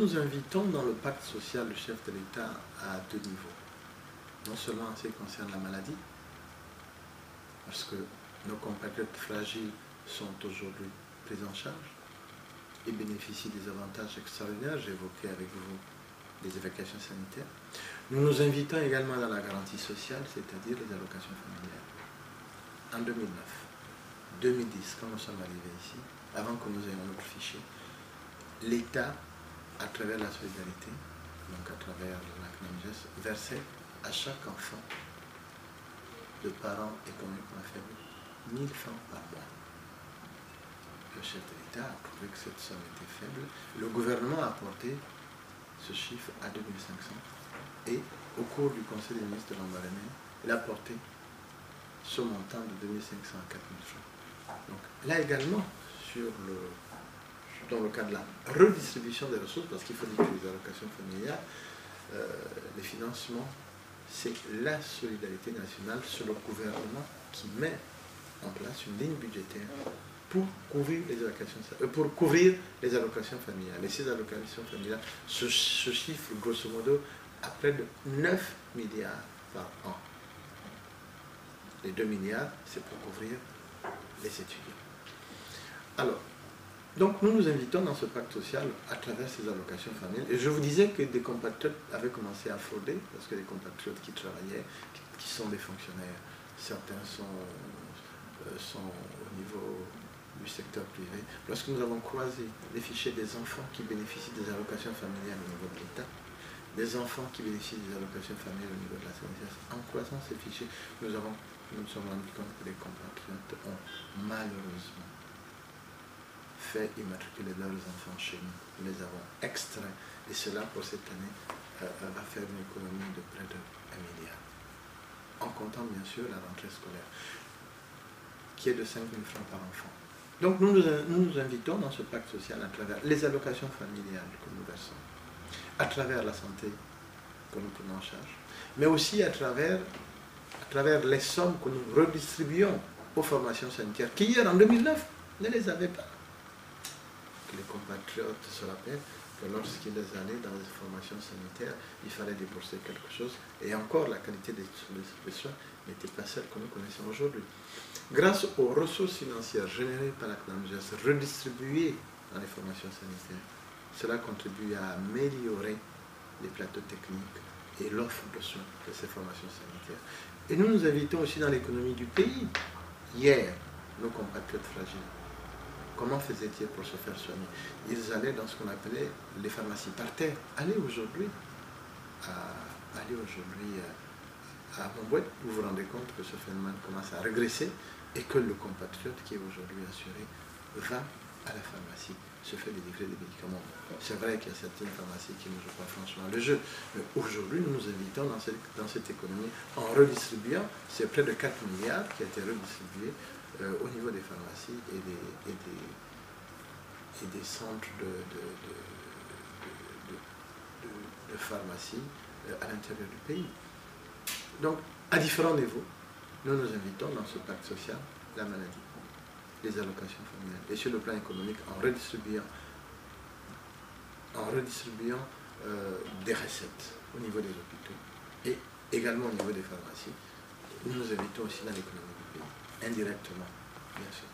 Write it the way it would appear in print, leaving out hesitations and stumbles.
nous invitons dans le pacte social le chef de l'État à deux niveaux. Non seulement en ce qui concerne la maladie, parce que nos compatriotes fragiles sont aujourd'hui pris en charge et bénéficient des avantages extraordinaires. J'ai évoqué avec vous les évacuations sanitaires. Nous nous invitons également dans la garantie sociale, c'est-à-dire les allocations familiales. En 2009, 2010, quand nous sommes arrivés ici, avant que nous ayons notre fichier, l'État, à travers la solidarité, donc à travers la CNAMGES, versait à chaque enfant de parents économiquement faibles 1000 francs par mois. Le chef de l'État a trouvé que cette somme était faible. Le gouvernement a porté ce chiffre à 2500 et au cours du Conseil des ministres de l'Embarrassé, il a porté ce montant de 2500 à 4000 francs. Donc là également, dans le cadre de la redistribution des ressources, parce qu'il faut dire que les allocations familiales, les financements, c'est la solidarité nationale sur le gouvernement qui met en place une ligne budgétaire pour couvrir les allocations familiales. Et ces allocations familiales se chiffrent grosso modo à près de 9 milliards par an. Les 2 milliards, c'est pour couvrir les étudiants. Alors, donc nous nous invitons dans ce pacte social à travers ces allocations familiales. Et je vous disais que des compatriotes avaient commencé à frauder, parce que les compatriotes qui travaillaient, qui sont des fonctionnaires, certains sont au niveau du secteur privé. Lorsque nous avons croisé les fichiers des enfants qui bénéficient des allocations familiales au niveau de l'État, des enfants qui bénéficient des allocations familiales au niveau de la CNSS, en croisant ces fichiers, nous nous sommes rendus compte que les compatriotes ont malheureusement fait immatriculer leurs enfants chez nous. Nous les avons extraits et cela pour cette année va faire une économie de près de 1 milliard. En comptant bien sûr la rentrée scolaire qui est de 5 000 francs par enfant. Donc nous nous invitons dans ce pacte social à travers les allocations familiales que nous versons, à travers la santé que nous prenons en charge, mais aussi à travers les sommes que nous redistribuons aux formations sanitaires qui hier en 2009 ne les avaient pas. Les compatriotes se rappellent que lorsqu'ils allaient dans les formations sanitaires, il fallait débourser quelque chose et encore la qualité des soins n'était pas celle que nous connaissons aujourd'hui. Grâce aux ressources financières générées par la CNAMGES redistribuées dans les formations sanitaires, cela contribue à améliorer les plateaux techniques et l'offre de soins de ces formations sanitaires. Et nous nous invitons aussi dans l'économie du pays. Hier, nos compatriotes fragiles, comment faisaient-ils pour se faire soigner? Ils allaient dans ce qu'on appelait les pharmacies par terre. Allez aujourd'hui à Montbouet, vous vous rendez compte que ce phénomène commence à régresser et que le compatriote qui est aujourd'hui assuré va à la pharmacie, se fait délivrer des médicaments. C'est vrai qu'il y a certaines pharmacies qui ne jouent pas franchement le jeu, mais aujourd'hui nous nous invitons dans cette économie en redistribuant, c'est près de 4 milliards qui a été redistribué au niveau des pharmacies et des centres de pharmacie à l'intérieur du pays. Donc, à différents niveaux, nous nous invitons dans ce pacte social la maladie, les allocations familiales, et sur le plan économique en redistribuant des recettes au niveau des hôpitaux et également au niveau des pharmacies. Nous nous invitons aussi dans l'économie du pays, indirectement, bien sûr.